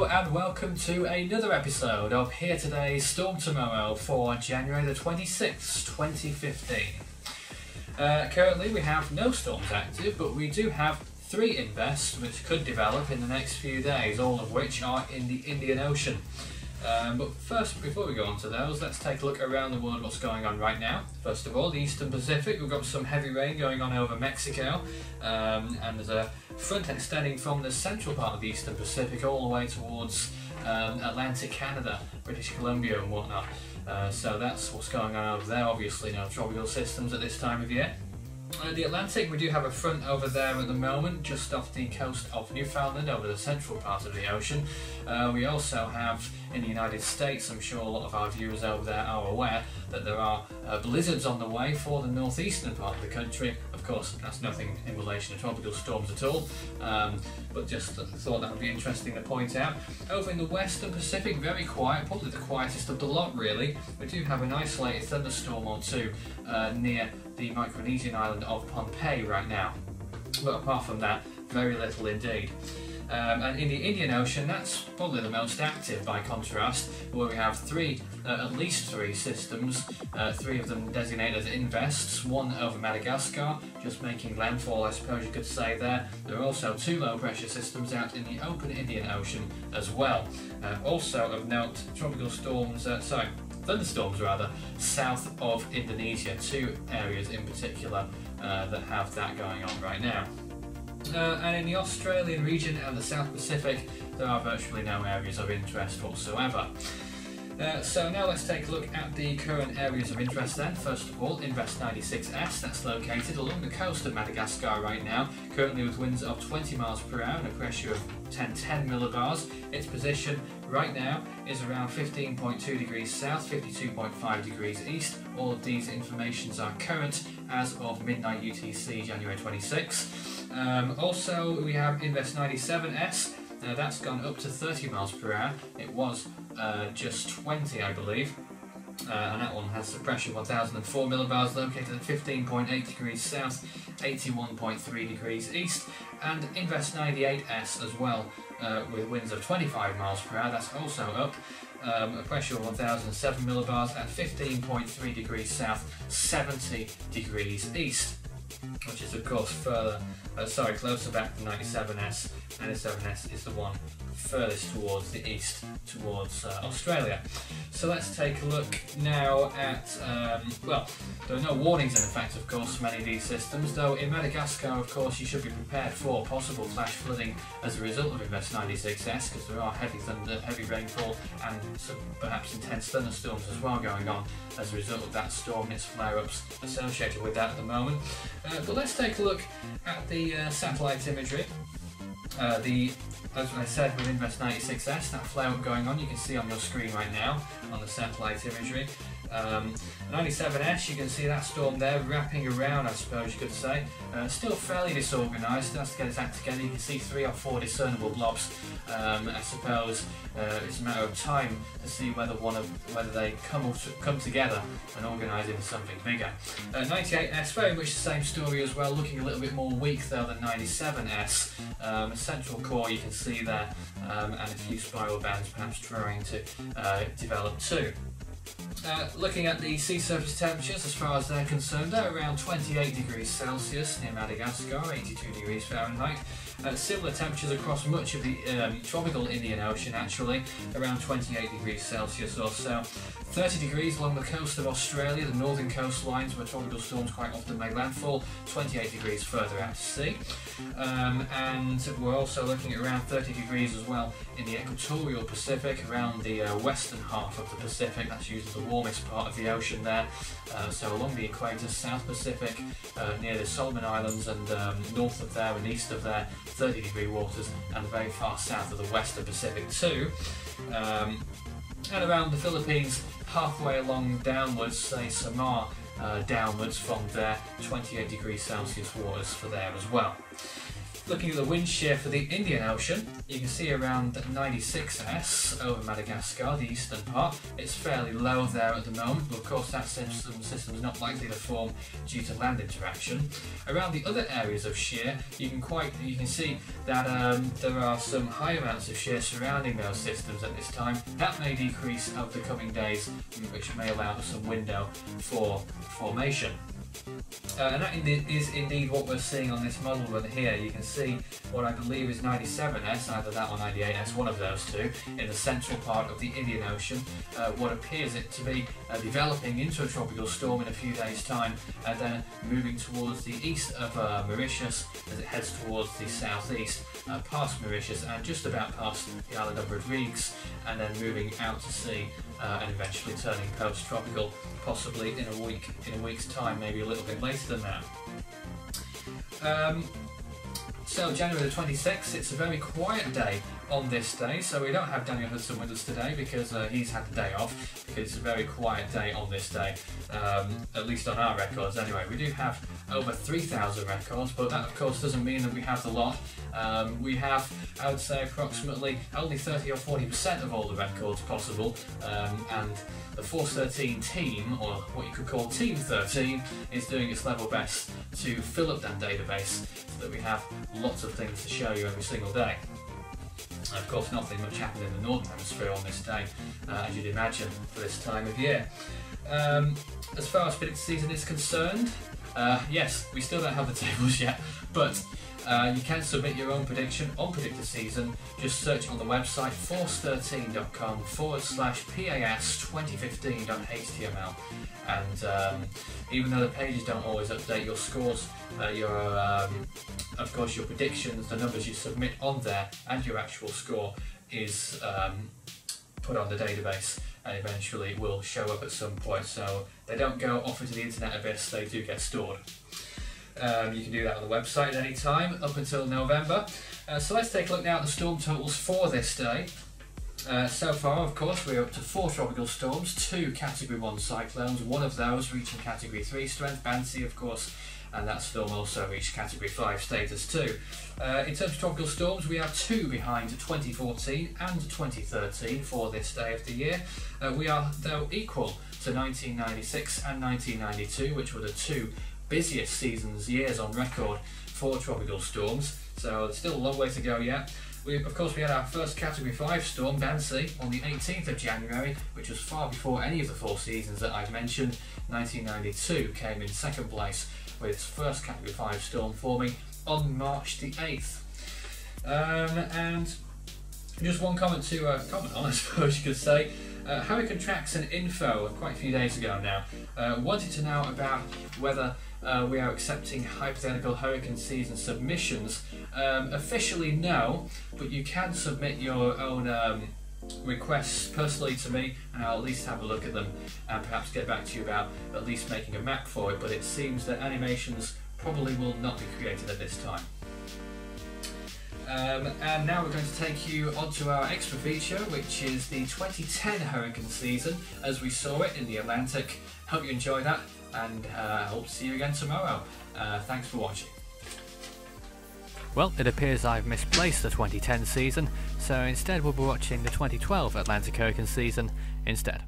Hello and welcome to another episode of Here Today, Storm Tomorrow for January the 26th, 2015. Currently we have no storms active, but we do have 3 invests which could develop in the next few days, all of which are in the Indian Ocean. But first, before we go on to those, let's take a look around the world what's going on right now. First of all, the Eastern Pacific, we've got some heavy rain going on over Mexico, and there's a front extending from the central part of the Eastern Pacific all the way towards Atlantic Canada, British Columbia and whatnot. So that's what's going on over there. Obviously no tropical systems at this time of year. The Atlantic, we do have a front over there at the moment, just off the coast of Newfoundland, over the central part of the ocean. We also have, in the United States, I'm sure a lot of our viewers over there are aware, that there are blizzards on the way for the northeastern part of the country. Of course, that's nothing in relation to tropical storms at all, but just thought that would be interesting to point out. Over in the Western Pacific, very quiet, probably the quietest of the lot really. We do have an isolated thunderstorm or two near the Micronesian island of Pohnpei right now, but apart from that, very little indeed. And in the Indian Ocean, that's probably the most active by contrast, where we have at least three systems, 3 of them designated as invests, 1 over Madagascar, just making landfall I suppose you could say there. There are also 2 low pressure systems out in the open Indian Ocean as well. Also of note, thunderstorms rather, south of Indonesia, 2 areas in particular that have that going on right now. And in the Australian region and the South Pacific, there are virtually no areas of interest whatsoever. So now let's take a look at the current areas of interest then. First of all, Invest 96S, that's located along the coast of Madagascar right now, currently with winds of 20 miles per hour and a pressure of 1010 millibars. Its position right now is around 15.2 degrees south, 52.5 degrees east. All of these informations are current as of midnight UTC, January 26. Also, we have Invest 97S. Now that's gone up to 30 miles per hour. It was just 20, I believe. And that one has a pressure of 1004 millibars, located at 15.8 degrees south, 81.3 degrees east. And Invest 98S as well, with winds of 25 miles per hour. That's also up. A pressure of 1007 millibars at 15.3 degrees south, 70 degrees east, which is of course closer back than 97S. 97S is the one furthest towards the east, towards Australia. So let's take a look now at, well, there are no warnings in effect of course for many of these systems, though in Madagascar of course you should be prepared for possible flash flooding as a result of Invest 96S, because there are heavy thunder, heavy rainfall and some perhaps intense thunderstorms as well going on as a result of that storm and its flare-ups associated with that at the moment. But let's take a look at the satellite imagery. As I said, with Invest 96S, that flare-up going on, you can see on your screen right now on the satellite imagery. 97S, you can see that storm there wrapping around, I suppose you could say. Still fairly disorganised, has to get its act together. You can see 3 or 4 discernible blobs. I suppose it's a matter of time to see whether they come together and organise into something bigger. 98S, very much the same story as well, looking a little bit more weak though than 97S. Central core you can see there, and a few spiral bands perhaps trying to develop too. Looking at the sea surface temperatures as far as they're concerned, they're around 28 degrees Celsius near Madagascar, 82 degrees Fahrenheit. Similar temperatures across much of the tropical Indian Ocean actually, around 28 degrees Celsius or so. 30 degrees along the coast of Australia, the northern coastlines where tropical storms quite often make landfall, 28 degrees further out to sea. And we're also looking at around 30 degrees as well in the equatorial Pacific, around the western half of the Pacific. That's usually the warmest part of the ocean there. So along the equator, South Pacific, near the Solomon Islands and north of there and east of there, 30 degree waters, and very far south of the western Pacific too. And around the Philippines, halfway along downwards, say Samar, downwards from there, 28 degrees Celsius waters for there as well. Looking at the wind shear for the Indian Ocean, you can see around 96s over Madagascar, the eastern part. It's fairly low there at the moment, but of course that system is not likely to form due to land interaction. Around the other areas of shear, you can see that there are some high amounts of shear surrounding those systems at this time. That may decrease over the coming days, which may allow for some window for formation. And that is indeed what we're seeing on this model run here. You can see what I believe is 97s, either that or 98s, one of those two, in the central part of the Indian Ocean. What appears it to be developing into a tropical storm in a few days' time, and then moving towards the east of Mauritius as it heads towards the southeast, past Mauritius and just about past the island of Rodrigues, and then moving out to sea and eventually turning post-tropical, possibly in a week's time, maybe a little bit later than that. So January the 26th, it's a very quiet day on this day, so we don't have Daniel Hudson with us today because he's had the day off, because it's a very quiet day on this day, at least on our records anyway. We do have over 3,000 records, but that of course doesn't mean that we have the lot. We have, I would say, approximately only 30 or 40% of all the records possible, and the Force 13 team, or what you could call Team 13, is doing its level best to fill up that database so that we have lots of things to show you every single day. Of course, nothing much happened in the Northern Hemisphere on this day, as you'd imagine, for this time of year. As far as predicted season is concerned, yes, we still don't have the tables yet, but you can submit your own prediction on predicted season. Just search on the website force13.com/PAS2015.html, and even though the pages don't always update your scores, of course your predictions, the numbers you submit on there, and your actual score is put on the database, and eventually will show up at some point. So they don't go off into the internet abyss, they do get stored. You can do that on the website at any time up until November. So let's take a look now at the storm totals for this day. So far, of course, we're up to 4 tropical storms, 2 Category 1 cyclones, one of those reaching Category 3 strength, Bansi of course, and that storm also reached Category 5 status too. In terms of tropical storms, we are 2 behind 2014 and 2013 for this day of the year. We are, though, equal to 1996 and 1992, which were the 2 busiest years on record for tropical storms, so there's still a long way to go yet. Of course, we had our first Category 5 storm, Bansi, on the 18th of January, which was far before any of the 4 seasons that I've mentioned. 1992 came in second place with its first Category 5 storm forming on March the 8th. And just one comment to comment on, I suppose you could say. Hurricane Tracks and Info, quite a few days ago now, wanted to know about whether we are accepting hypothetical hurricane season submissions. Officially no, but you can submit your own requests personally to me, and I'll at least have a look at them and perhaps get back to you about at least making a map for it, but it seems that animations probably will not be created at this time. And now we're going to take you onto our extra feature, which is the 2010 hurricane season as we saw it in the Atlantic. Hope you enjoy that, and I hope to see you again tomorrow. Thanks for watching. Well, it appears I've misplaced the 2010 season, so instead we'll be watching the 2012 Atlantic hurricane season instead.